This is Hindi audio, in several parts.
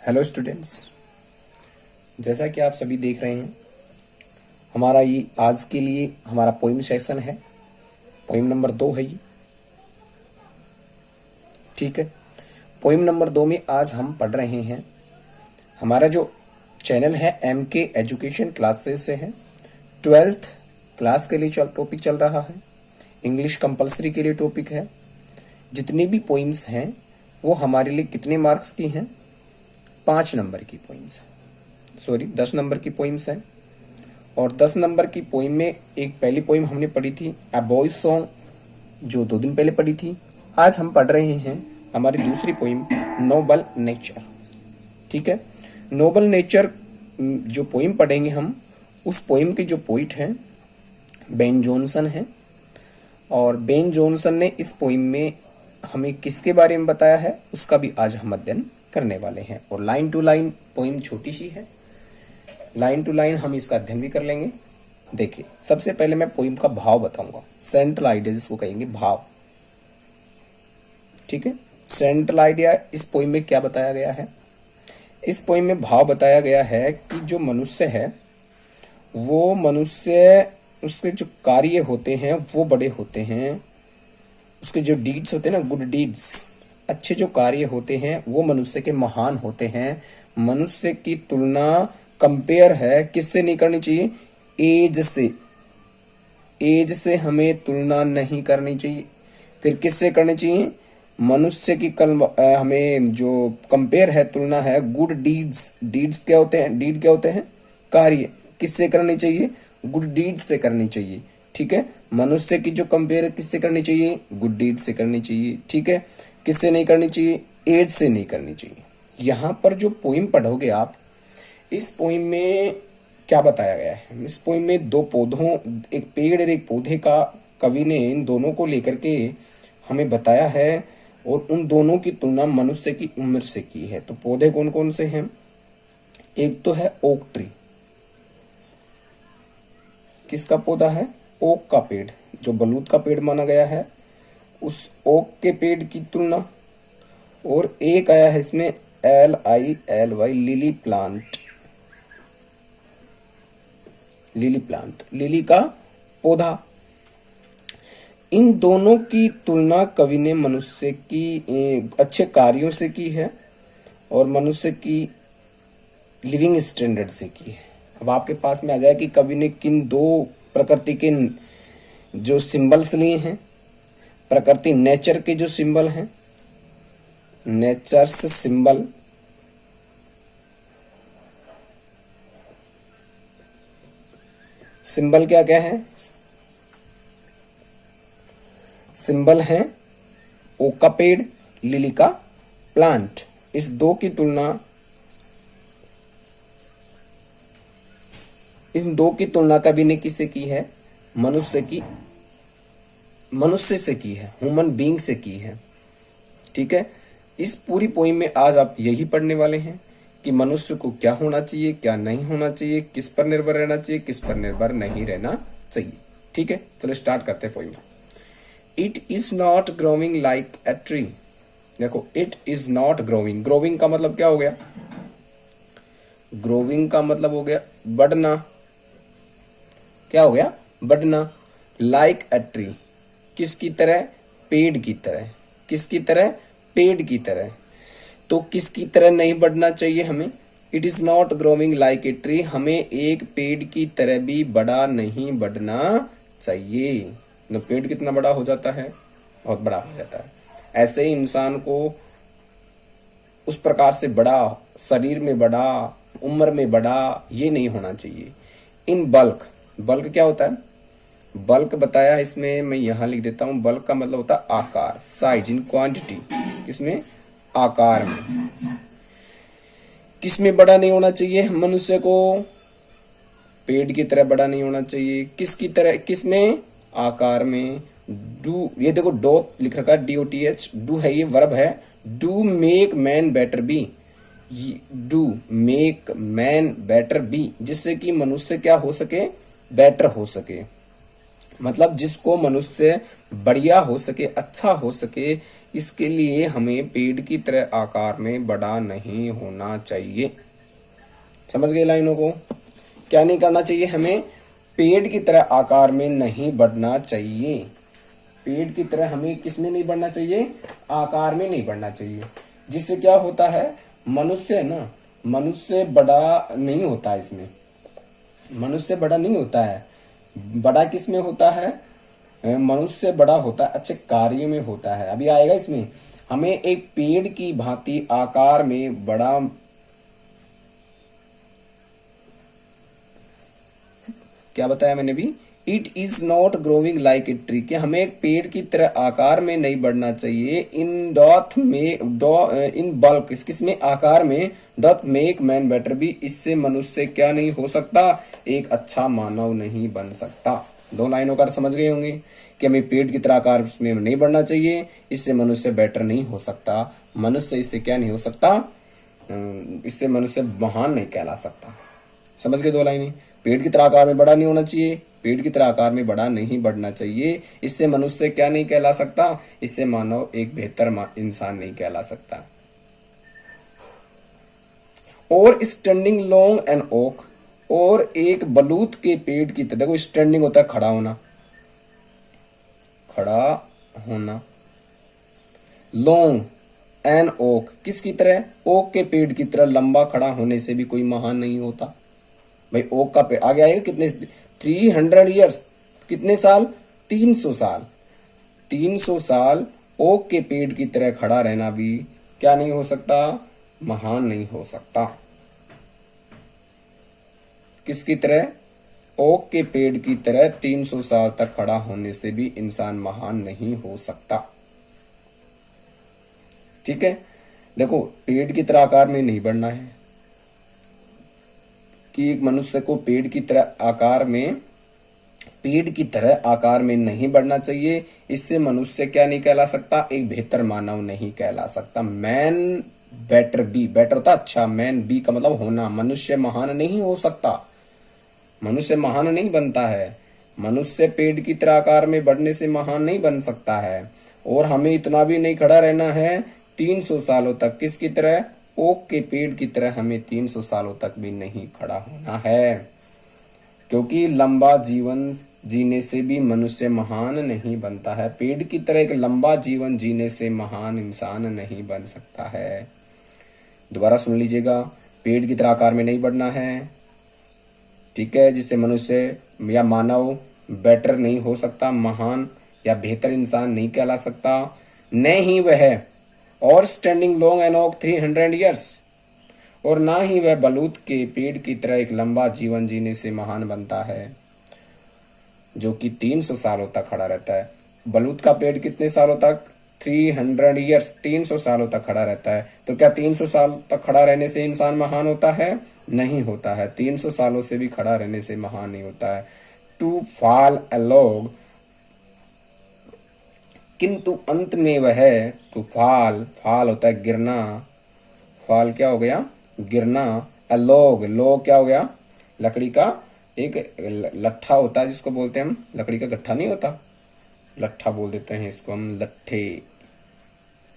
हेलो स्टूडेंट्स, जैसा कि आप सभी देख रहे हैं, हमारा ये आज के लिए हमारा पोइम सेशन है। पोइम नंबर 2 है ये। ठीक है, पोइम नंबर 2 में आज हम पढ़ रहे हैं। हमारा जो चैनल है MK एजुकेशन क्लासेस से है। 12th क्लास के लिए टॉपिक चल रहा है। इंग्लिश कंपलसरी के लिए टॉपिक है। जितनी भी पोइम्स हैं वो हमारे लिए कितने मार्क्स की हैं? 5 नंबर की पोइम्स है। 10 नंबर की पोइम्स है। और 10 नंबर की पोइम में एक पहली पोइम हमने पढ़ी थी अ बॉयज सॉन्ग, जो 2 दिन पहले पढ़ी थी। आज हम पढ़ रहे हैं हमारी दूसरी पोइम नोबल नेचर। ठीक है, नोबल नेचर जो पोइम पढ़ेंगे हम, उस पोइम के जो पोइट हैं बेन जॉनसन हैं। और बेन जॉनसन ने इस पोइम में हमें किसके बारे में बताया है उसका भी आज हम अध्ययन करने वाले हैं। और लाइन टू लाइन पोइम छोटी सी है, लाइन टू लाइन हम इसका अध्ययन भी कर लेंगे। देखिए, सबसे पहले मैं पोइम का भाव बताऊंगा। सेंट्रल आइडिया जिसको कहेंगे भाव। ठीक है, सेंट्रल आइडिया इस पोइम में क्या बताया गया है? इस पोइम में भाव बताया गया है कि जो मनुष्य है वो मनुष्य, उसके जो कार्य होते हैं वो बड़े होते हैं। उसके जो डीड्स होते हैं ना, गुड डीड्स, अच्छे जो कार्य होते हैं वो मनुष्य के महान होते हैं। मनुष्य की तुलना कंपेयर है किससे नहीं करनी चाहिए? एज से। एज से हमें तुलना नहीं करनी चाहिए। फिर किससे करनी चाहिए? मनुष्य की हमें जो कंपेयर है, तुलना है गुड डीड्स। डीड्स क्या होते हैं? डीड क्या होते हैं? कार्य। किससे करनी चाहिए? गुड डीड से करनी चाहिए। ठीक है, मनुष्य की जो कंपेयर किससे करनी चाहिए? गुड डीड से करनी चाहिए। ठीक है, किससे नहीं करनी चाहिए? एज से नहीं करनी चाहिए। यहाँ पर जो पोइम पढ़ोगे आप, इस पोइम में क्या बताया गया है? इस पोइम में 2 पौधों, एक पेड़ और एक पौधे का कवि ने इन दोनों को लेकर के हमें बताया है। और उन दोनों की तुलना मनुष्य की उम्र से की है। तो पौधे कौन कौन से हैं? एक तो है ओक ट्री। किसका पौधा है? ओक का पेड़, जो बलूत का पेड़ माना गया है, उस ओक के पेड़ की तुलना। और एक आया है इसमें LILY, lily plant. Lily plant, lily का पौधा। इन दोनों की तुलना कवि ने मनुष्य की अच्छे कार्यों से की है और मनुष्य की लिविंग स्टैंडर्ड से की है। अब आपके पास में आ जाए कि कवि ने किन 2 प्रकृति के जो सिंबल्स लिए हैं। प्रकृति, नेचर के जो सिंबल हैं, नेचर्स सिंबल, सिंबल क्या क्या है? सिंबल है ओक का पेड़, लिली का प्लांट। इस 2 की तुलना, इन 2 की तुलना कवि ने किससे की है? मनुष्य से की है, ह्यूमन बीइंग से की है। ठीक है, इस पूरी पोइम में आज आप यही पढ़ने वाले हैं कि मनुष्य को क्या होना चाहिए, क्या नहीं होना चाहिए, किस पर निर्भर रहना चाहिए, किस पर निर्भर नहीं रहना चाहिए। ठीक है, चलो स्टार्ट करते हैं poem. It is not growing like a tree. देखो, it is not growing. Growing का मतलब क्या हो गया? ग्रोइंग का मतलब हो गया बढ़ना। क्या हो गया? बढ़ना। लाइक ए ट्री, किसकी तरह? पेड़ की तरह। किसकी तरह? पेड़ की तरह। तो किसकी तरह नहीं बढ़ना चाहिए हमें? It is not growing like a tree, हमें एक पेड़ की तरह भी बड़ा नहीं बढ़ना चाहिए। तो पेड़ कितना बड़ा हो जाता है? बहुत बड़ा हो जाता है। ऐसे ही इंसान को उस प्रकार से बड़ा, शरीर में बड़ा, उम्र में बड़ा, ये नहीं होना चाहिए। इन बल्क, बल्क क्या होता है? बल्क बताया है इसमें, मैं यहां लिख देता हूं। बल्क का मतलब होता है आकार, साइज, इन क्वांटिटी। किसमें? आकार में। किसमें बड़ा नहीं होना चाहिए मनुष्य को? पेड़ की तरह बड़ा नहीं होना चाहिए। किसकी तरह? किसमें? आकार में। डू, ये देखो डॉट लिख रखा है, DOTH। डू है, ये वर्ब है। Do make man better be. Do make man better be, जिससे कि मनुष्य क्या हो सके? बेटर हो सके। मतलब जिसको मनुष्य बढ़िया हो सके, अच्छा हो सके, इसके लिए हमें पेड़ की तरह आकार में बड़ा नहीं होना चाहिए। समझ गए लाइनों को? क्या नहीं करना चाहिए हमें? पेड़ की तरह आकार में नहीं बढ़ना चाहिए। पेड़ की तरह हमें किसमें नहीं बढ़ना चाहिए? आकार में नहीं बढ़ना चाहिए। जिससे क्या होता है, मनुष्य है ना, मनुष्य बड़ा नहीं होता। इसमें मनुष्य बड़ा नहीं होता है। बड़ा किसमें होता है? मनुष्य बड़ा होता है अच्छे कार्य में होता है। अभी आएगा इसमें। हमें एक पेड़ की भांति आकार में बड़ा, क्या बताया मैंने भी? It is not growing like a tree, कि हमें एक पेड़ की तरह आकार में नहीं बढ़ना चाहिए। इन डॉथ में इन बल्क, किसमें? आकार में। डॉथ मेक मैन बेटर भी, इससे मनुष्य क्या नहीं हो सकता? एक अच्छा मानव नहीं बन सकता। दो लाइनों का समझ गए होंगे कि हमें पेड़ की तरह आकार में नहीं बढ़ना चाहिए, इससे मनुष्य बेटर नहीं हो सकता। मनुष्य इससे क्या नहीं हो सकता? इससे मनुष्य महान नहीं कहला सकता। समझ गए दो लाइनें? पेड़ की तरह आकार में बड़ा नहीं होना चाहिए, पेड़ की तरह आकार में बड़ा नहीं बढ़ना चाहिए, इससे मनुष्य क्या नहीं कहला सकता? इससे मानव एक बेहतर इंसान नहीं कहला सकता। और स्टैंडिंग लॉन्ग एंड ओक, और एक बलूत के पेड़ की तरह। देखो स्टैंडिंग होता है खड़ा होना, खड़ा होना। लॉन्ग एन ओक, किसकी तरह? ओक के पेड़ की तरह लंबा खड़ा होने से भी कोई महान नहीं होता। भाई ओक का पेड़ आगे आएगा कितने? 300 ईयर्स, कितने साल? 300 साल। 300 साल ओक के पेड़ की तरह खड़ा रहना भी क्या नहीं हो सकता? महान नहीं हो सकता। किसकी तरह? ओक के पेड़ की तरह 300 साल तक खड़ा होने से भी इंसान महान नहीं हो सकता। ठीक है? देखो पेड़ की तरह आकार में नहीं बढ़ना है, कि एक मनुष्य को पेड़ की तरह आकार में, पेड़ की तरह आकार में नहीं बढ़ना चाहिए, इससे मनुष्य क्या नहीं कहला सकता? एक बेहतर मानव नहीं कहला सकता। मैन बेटर बी, बेटर होता अच्छा, मैन बी का मतलब होना। मनुष्य महान नहीं हो सकता, मनुष्य महान नहीं बनता है। मनुष्य पेड़ की तरह आकार में बढ़ने से महान नहीं बन सकता है। और हमें इतना भी नहीं खड़ा रहना है 300 सालों तक। किसकी तरह? ओक के पेड़ की तरह हमें 300 सालों तक भी नहीं खड़ा होना है, क्योंकि लंबा जीवन जीने से भी मनुष्य महान नहीं बनता है। पेड़ की तरह एक लंबा जीवन जीने से महान इंसान नहीं बन सकता है। दोबारा सुन लीजिएगा, पेड़ की तरह आकार में नहीं बढ़ना है, ठीक है, जिससे मनुष्य या मानव बेटर नहीं हो सकता, महान या बेहतर इंसान नहीं कहला सकता। न ही वह और standing long and oak 300 years, और ना ही वह बलूत के पेड़ की तरह एक लंबा जीवन जीने से महान बनता है, जो कि 300 सालों तक खड़ा रहता है। बलूत का पेड़ कितने सालों तक? 300 ईयर्स, 300 सालों तक खड़ा रहता है। तो क्या 300 साल तक खड़ा रहने से इंसान महान होता है? नहीं होता है। 300 सालों से भी खड़ा रहने से महान नहीं होता है। टू फॉल अलोग, किंतु अंत में वह, टू फॉल, फॉल होता है गिरना, फॉल क्या हो गया? गिरना। अलोग, लोग क्या हो गया? लकड़ी का एक लट्ठा होता है जिसको बोलते हैं हम, लकड़ी का गट्ठा नहीं होता, लट्ठा बोल देते हैं इसको हम, लट्ठे।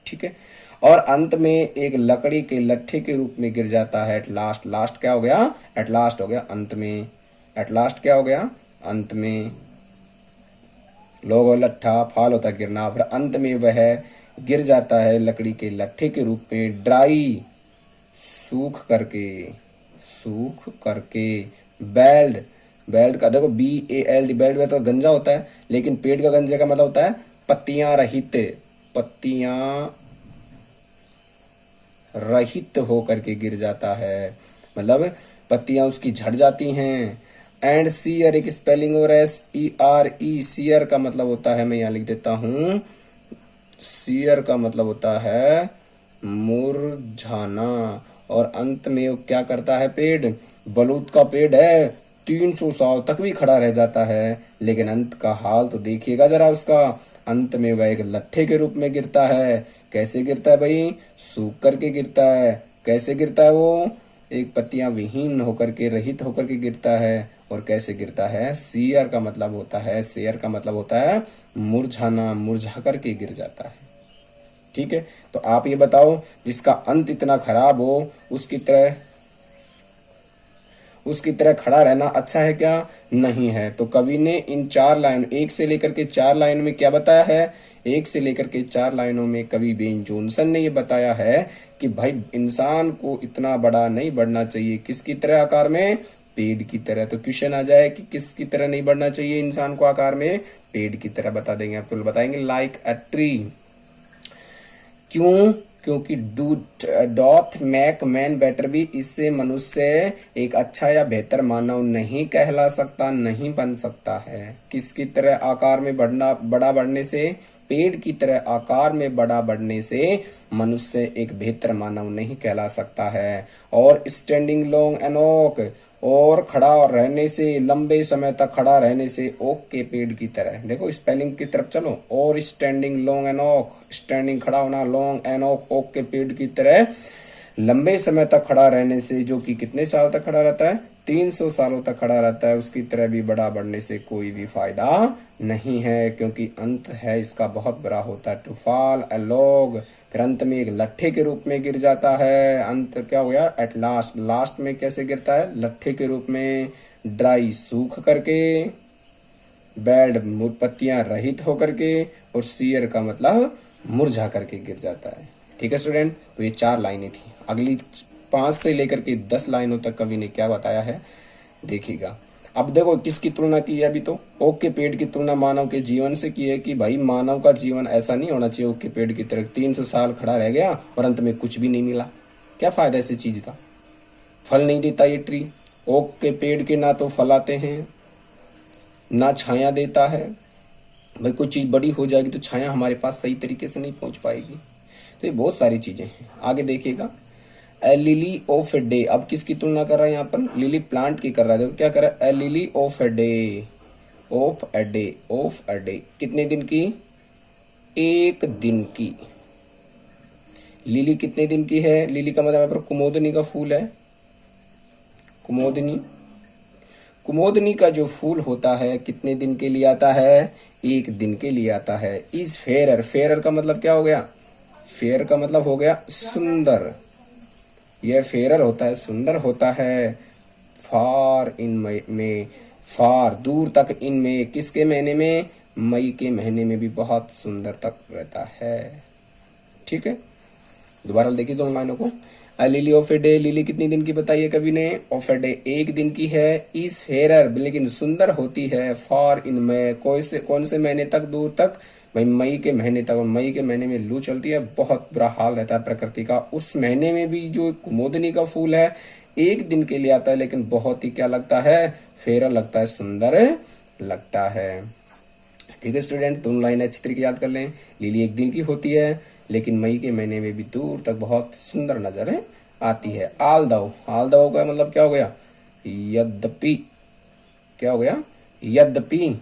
ठीक है? और अंत में एक लकड़ी के लट्ठे के रूप में गिर जाता है। एट लास्ट, लास्ट क्या हो गया? एट लास्ट हो गया अंत में। एट लास्ट क्या हो गया? अंत में। लोग और लट्ठा, फाल होता है गिरना, फिर अंत में वह गिर जाता है लकड़ी के लट्ठे के रूप में, ड्राई, सूख करके, सूख करके। बेल्ड, बेल्ट का देखो BALD, बेल्ट में तो गंजा होता है, लेकिन पेड़ का गंजे का मतलब होता है पत्तियां रहित, पत्तियां रहित होकर के गिर जाता है, मतलब पत्तियां उसकी झड़ जाती हैं। एंड सीयर एक स्पेलिंग और SERE, सीयर का मतलब होता है, मैं यहां लिख देता हूं, सीयर का मतलब होता है मुरझाना। और अंत में वो क्या करता है? पेड़, बलूत का पेड़ है, 300 साल तक भी खड़ा रह जाता है, लेकिन अंत का हाल तो देखिएगा जरा उसका। अंत में वह एक लट्ठे के रूप में गिरता है। कैसे गिरता है भाई? सूख करके गिरता है। कैसे गिरता है वो? एक पत्तियां विहीन होकर के, रहित होकर के गिरता है। और कैसे गिरता है? सीयर का मतलब होता है, शेयर का मतलब होता है मुरझाना, मुरझा करके गिर जाता है। ठीक है, तो आप ये बताओ जिसका अंत इतना खराब हो उसकी तरह खड़ा रहना अच्छा है क्या? नहीं है। तो कवि ने इन 4 लाइन, एक से लेकर के 4 लाइन में क्या बताया है? एक से लेकर के 4 लाइनों में कवि बेन जोन्सन ने ये बताया है कि भाई इंसान को इतना बड़ा नहीं बढ़ना चाहिए। किसकी तरह आकार में? पेड़ की तरह। तो क्वेश्चन आ जाए कि किसकी तरह नहीं बढ़ना चाहिए इंसान को आकार में? पेड़ की तरह बता देंगे आप, तो बताएंगे लाइक अ ट्री। क्यों? क्योंकि do doth make man better भी, इससे मनुष्य एक अच्छा या बेहतर मानव नहीं कहला सकता, नहीं बन सकता है। किसकी तरह आकार में बड़ा बढ़ने से? पेड़ की तरह आकार में बड़ा बढ़ने से मनुष्य एक बेहतर मानव नहीं कहला सकता है। और स्टैंडिंग लॉन्ग एन ओक, और खड़ा रहने से, लंबे समय तक खड़ा रहने से, ओक के पेड़ की तरह। देखो स्पेलिंग की तरफ चलो। और standing long and oak, standing खड़ा होना, लॉन्ग एन ओक ओक के पेड़ की तरह लंबे समय तक खड़ा रहने से, जो कि कितने साल तक खड़ा रहता है? 300 सालों तक खड़ा रहता है, उसकी तरह भी बड़ा बढ़ने से कोई भी फायदा नहीं है, क्योंकि अंत है इसका बहुत बुरा होता है। टू फॉल अ लॉग, फिर अंत में एक लट्ठे के रूप में गिर जाता है। अंत क्या हो गया? एट लास्ट, लास्ट में कैसे गिरता है? लट्ठे के रूप में। ड्राई, सूख करके। बैड, पत्तियां रहित होकर के। और सीयर का मतलब मुरझा करके गिर जाता है। ठीक है स्टूडेंट, तो ये 4 लाइनें थी। अगली 5 से लेकर के 10 लाइनों तक कवि ने क्या बताया है देखिएगा। अब देखो किसकी तुलना की है? अभी तो ओक के पेड़ की तुलना मानव के जीवन से की है कि भाई मानव का जीवन ऐसा नहीं होना चाहिए ओक के पेड़ की तरह 300 साल खड़ा रह गया और अंत में कुछ भी नहीं मिला। क्या फायदा इस चीज का? फल नहीं देता ये ट्री। ओक के पेड़ के ना तो फल आते हैं, ना छाया देता है। भाई कोई चीज बड़ी हो जाएगी तो छाया हमारे पास सही तरीके से नहीं पहुंच पाएगी। तो ये बहुत सारी चीजें हैं। आगे देखिएगा, ए लिली ऑफ ए डे। अब किसकी तुलना कर रहा है यहाँ पर? लिली प्लांट की कर रहा है। देखो क्या कर रहा है? A lily of a day, of a day, of a day. कितने दिन की? एक दिन की। लिली कितने दिन की है? लिली का मतलब यहाँ पर कुमोदनी का फूल है। कुमोदनी, कुमोदनी का जो फूल होता है कितने दिन के लिए आता है? एक दिन के लिए आता है। इज फेयर, फेयर का मतलब क्या हो गया? फेयर का मतलब हो गया सुंदर। यह फेयर होता है, सुंदर होता है। फार इन मई में, फार दूर तक, इन में किसके महीने में? मई के महीने में भी बहुत सुंदर तक रहता है। ठीक है, दोबारा देखिए दोनों लाइनों को। Lily of a day, lily कितनी दिन की बताई है कवि ने? ऑफ ए डे, एक दिन की है। इज फेयर, लेकिन सुंदर होती है। फॉर इन मई, कौन से महीने तक? दूर तक, भाई मई के महीने तक। और मई के महीने में लू चलती है, बहुत बुरा हाल रहता है प्रकृति का। उस महीने में भी जो कुमुदनी का फूल है एक दिन के लिए आता है, लेकिन बहुत ही क्या लगता है? फेयर लगता है, सुंदर लगता है। ठीक है स्टूडेंट, दोनों लाइनें अच्छी तरीके याद कर लें। लिली एक दिन की होती है, लेकिन मई के महीने में भी दूर तक बहुत सुंदर नजर आती है। आल दो, आल दो का मतलब क्या हो गया? यद्यपि, क्या हो गया? यद्यपि।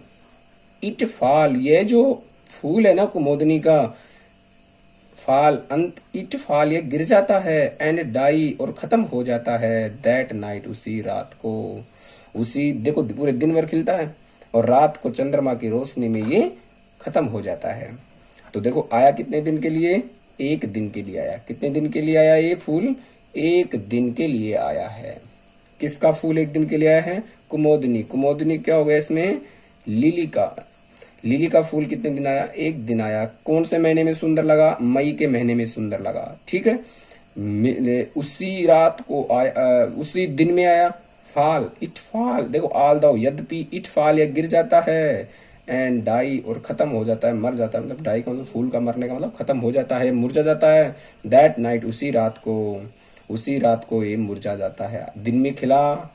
इट फॉल, ये जो फूल है ना कुमोदनी का, फाल अंत, इट फाल ये गिर जाता है। एंड डाई, और खत्म हो जाता है। दैट नाइट, उसी रात को। उसी, देखो पूरे दिन भर खिलता है और रात को चंद्रमा की रोशनी में ये खत्म हो जाता है। तो देखो आया कितने दिन के लिए? एक दिन के लिए आया। कितने दिन के लिए आया ये फूल? एक दिन के लिए आया है। किसका फूल एक दिन के लिए आया है? कुमोदनी। कुमोदनी क्या हो गया इसमें? लिली का। लिली का फूल कितने दिन आया? एक दिन आया। कौन से महीने में सुंदर लगा? मई के महीने में सुंदर लगा। ठीक है, उसी रात को आया, उसी दिन में आया। फाल, इट फाल, देखो आल दो, यद्यपि, इट फाल ये गिर जाता है। एंड डाई, और खत्म हो जाता है, मर जाता है। मतलब डाई का मतलब फूल का मरने का मतलब खत्म हो जाता है, मुरझा जाता है। दैट नाइट, उसी रात को, उसी रात को ये मुरझा जाता है। दिन में खिला,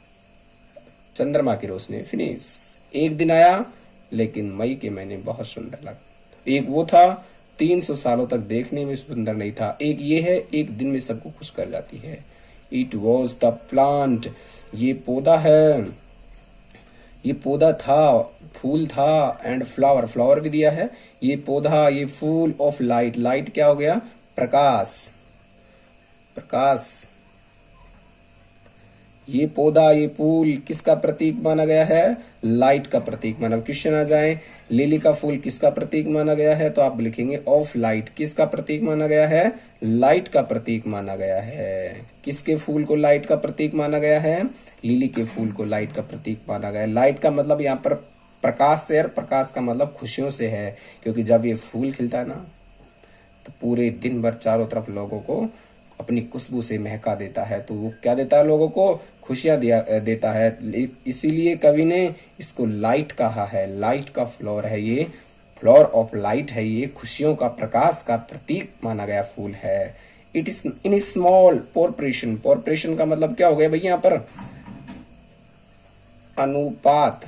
चंद्रमा की रोशनी, फिनिश। एक दिन आया, लेकिन मई के महीने बहुत सुंदर लगा। एक वो था 300 सालों तक देखने में सुंदर नहीं था। एक ये है, एक दिन में सबको खुश कर जाती है। इट वॉज द प्लांट, ये पौधा है, ये पौधा था, फूल था। एंड फ्लावर, फ्लावर भी दिया है। ये पौधा, ये फूल ऑफ लाइट, लाइट क्या हो गया? प्रकाश, प्रकाश। ये पौधा, ये फूल किसका प्रतीक माना गया है? लाइट का प्रतीक माना। क्वेश्चन आ जाए, लिली का फूल किसका प्रतीक माना गया है? तो आप लिखेंगे ऑफ लाइट। किसका प्रतीक माना गया है? लाइट का प्रतीक माना गया है। किसके फूल को लाइट का प्रतीक माना गया है? लिली के फूल को लाइट का प्रतीक माना गया है। लाइट का मतलब यहाँ पर प्रकाश से, और प्रकाश का मतलब खुशियों से है, क्योंकि जब ये फूल खिलता है ना, तो पूरे दिन भर चारों तरफ लोगों को अपनी खुशबू से महका देता है। तो वो क्या देता है? लोगों को खुशियां देता है। इसीलिए कवि ने इसको लाइट कहा है। लाइट का फ्लोर है ये, फ्लोर ऑफ लाइट है ये, खुशियों का, प्रकाश का प्रतीक माना गया फूल है। It is in small proportion. Proportion का मतलब क्या हो गया भैया? यहाँ पर अनुपात।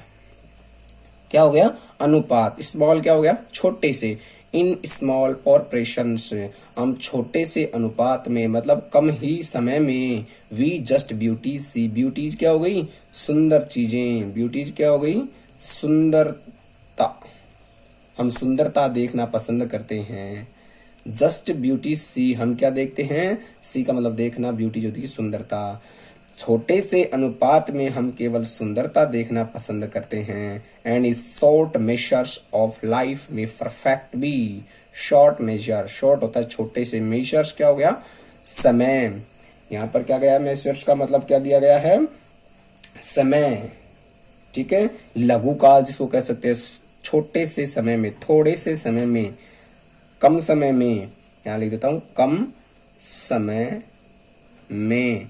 क्या हो गया? अनुपात। स्मॉल क्या हो गया? छोटे से। इन स्मॉल पोरप्रेशंस, हम छोटे से अनुपात में, मतलब कम ही समय में, we just beauties see. Beauties क्या हो गई? सुंदर चीजें। ब्यूटीज क्या हो गई? सुंदरता। हम सुंदरता देखना पसंद करते हैं। जस्ट ब्यूटी सी, हम क्या देखते हैं? सी का मतलब देखना, ब्यूटी जो होती है सुंदरता। छोटे से अनुपात में हम केवल सुंदरता देखना पसंद करते हैं। And is short measures of life में perfect be. Short measure, short होता है छोटे से, मेजर्स क्या हो गया? समय। यहाँ पर क्या गया? मेजर्स का मतलब क्या दिया गया है? समय। ठीक है। लघु काल जिसको कह सकते हैं, छोटे से समय में, थोड़े से समय में, कम समय में। यहां लिख देता हूं, कम समय में।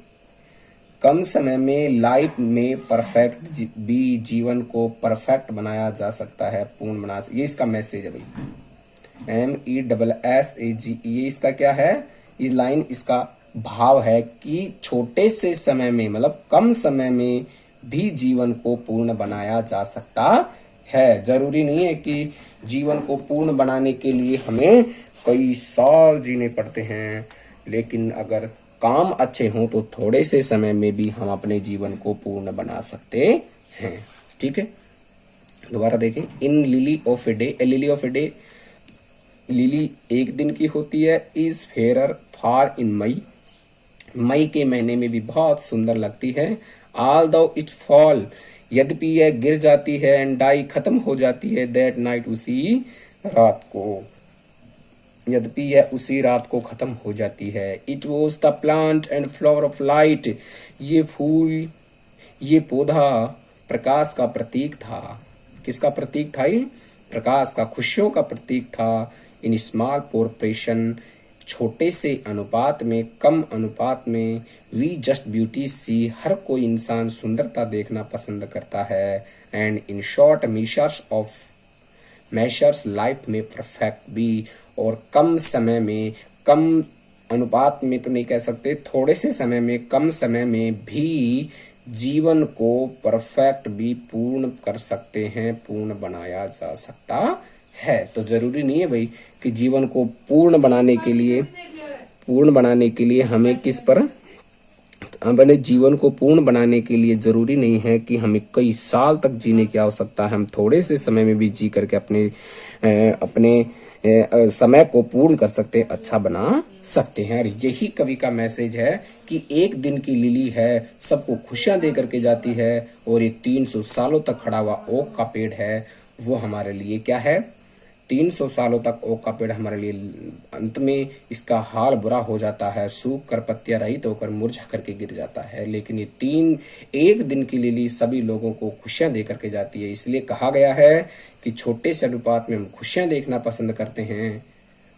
कम समय में लाइफ में परफेक्ट भी, जीवन को परफेक्ट बनाया जा सकता है, पूर्ण बना। ये इसका मैसेज है भाई। MESSAG, ये इसका क्या है? ये लाइन, इसका भाव है कि छोटे से समय में, मतलब कम समय में भी जीवन को पूर्ण बनाया जा सकता है। जरूरी नहीं है कि जीवन को पूर्ण बनाने के लिए हमें कई साल जीने पड़ते हैं, लेकिन अगर काम अच्छे हों तो थोड़े से समय में भी हम अपने जीवन को पूर्ण बना सकते हैं। ठीक है, दोबारा देखें। In lily of a day, a lily of a day, lily एक दिन की होती है। इज फेयर फार इन मई, मई के महीने में भी बहुत सुंदर लगती है। ऑल दो इट फॉल, यद्यपि यह गिर जाती है। एंड डाई, खत्म हो जाती है। दैट नाइट, उसी रात को, यद्यपि यह उसी रात को खत्म हो जाती है। It was the plant and flower of light, ये फूल, ये पौधा प्रकाश का प्रतीक था। किसका प्रतीक था? ये प्रकाश का, खुशियों का प्रतीक था। इन स्मॉल पोरप्रेशन, छोटे से अनुपात में, कम अनुपात में, वी जस्ट ब्यूटी सी, हर कोई इंसान सुंदरता देखना पसंद करता है। And in short measures of measures life में परफेक्ट भी, और कम समय में, कम अनुपात में तो नहीं कह सकते, थोड़े से समय में, कम समय में भी जीवन को परफेक्ट भी, पूर्ण कर सकते हैं, पूर्ण बनाया जा सकता है। तो जरूरी नहीं है भाई कि जीवन को पूर्ण बनाने के लिए, पूर्ण बनाने के लिए हमें किस पर, अपने जीवन को पूर्ण बनाने के लिए जरूरी नहीं है कि हमें कई साल तक जीने की आवश्यकता है। हम थोड़े से समय में भी जी करके अपने समय को पूर्ण कर सकते, अच्छा बना सकते हैं। और यही कवि का मैसेज है कि एक दिन की लिली है, सबको खुशियां दे करके जाती है, और ये 300 सालों तक खड़ा हुआ ओक का पेड़ है, वो हमारे लिए क्या है? 300 सालों तक ओक का पेड़ हमारे लिए, अंत में इसका हाल बुरा हो जाता है, सूख कर पत्तियां रहित होकर मुरझा करके गिर जाता है। लेकिन ये एक दिन की लिली सभी लोगों को खुशियां दे करके जाती है। इसलिए कहा गया है कि छोटे से अनुपात में हम खुशियां देखना पसंद करते हैं,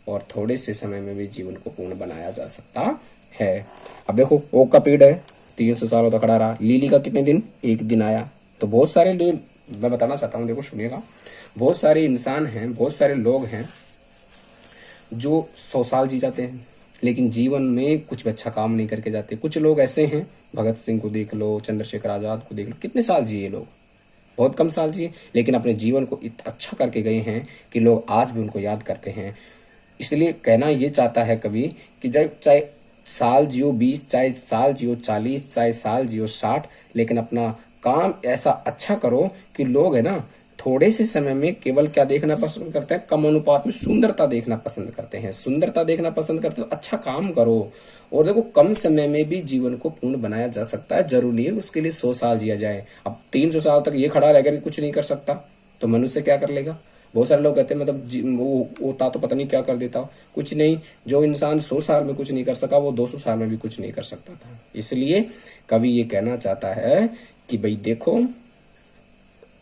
और थोड़े से समय में भी जीवन को पूर्ण बनाया जा सकता है। अब देखो, ओक का पेड़ है, 300 सालों तक खड़ा रहा। लिली का कितने दिन? एक दिन आया। तो बहुत सारे लोग, मैं बताना चाहता हूँ, देखो सुनिएगा, बहुत सारे इंसान हैं, बहुत सारे लोग हैं जो 100 साल जी जाते हैं, लेकिन जीवन में कुछ भी अच्छा काम नहीं करके जाते। कुछ लोग ऐसे हैं, भगत सिंह को देख लो, चंद्रशेखर आजाद को देख लो, कितने साल जिए लोग? बहुत कम साल जिए, लेकिन अपने जीवन को इतना अच्छा करके गए हैं कि लोग आज भी उनको याद करते हैं। इसलिए कहना ये चाहता है कवि कि जब चाहे साल जियो 20, चाहे साल जियो 40, चाहे साल जियो 60, लेकिन अपना काम ऐसा अच्छा करो कि लोग है ना थोड़े से समय में केवल क्या देखना पसंद करते हैं, कम अनुपात में सुंदरता देखना पसंद करते हैं। सुंदरता देखना पसंद करते हो, अच्छा काम करो। और देखो, कम समय में भी जीवन को पूर्ण बनाया जा सकता है। जरूरी नहीं है उसके लिए 100 साल जिया जाए। अब 300 साल तक ये खड़ा रहेगा कि कुछ नहीं कर सकता, तो मनुष्य क्या कर लेगा? बहुत सारे लोग कहते हैं मतलब वो होता तो पता नहीं क्या कर देता। कुछ नहीं, जो इंसान 100 साल में कुछ नहीं कर सका, वो 200 साल में भी कुछ नहीं कर सकता था। इसलिए कवि ये कहना चाहता है कि भाई देखो,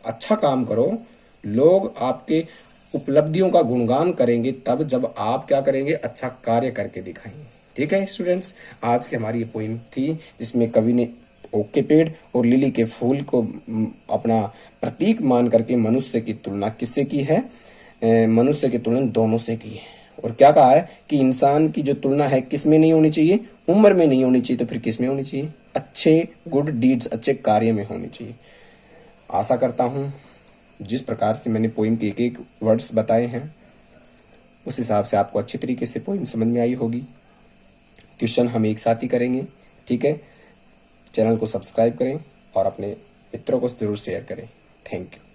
अच्छा काम करो, लोग आपके उपलब्धियों का गुणगान करेंगे तब जब आप क्या करेंगे, अच्छा कार्य करके दिखाएंगे। ठीक है स्टूडेंट्स, आज की हमारी ये पोइम थी जिसमें कवि ने ओक के पेड़ और लिली के फूल को अपना प्रतीक मान करके मनुष्य की तुलना किससे की है? मनुष्य की तुलना दोनों से की है। और क्या कहा है कि इंसान की जो तुलना है किस में नहीं होनी चाहिए? उम्र में नहीं होनी चाहिए, तो फिर किस में होनी चाहिए? अच्छे गुड डीड्स, अच्छे कार्य में होनी चाहिए। आशा करता हूँ जिस प्रकार से मैंने पोइम के एक एक वर्ड्स बताए हैं उस हिसाब से आपको अच्छी तरीके से पोइम समझ में आई होगी। क्वेश्चन हम एक साथ ही करेंगे। ठीक है, चैनल को सब्सक्राइब करें और अपने मित्रों को जरूर शेयर करें। Thank you.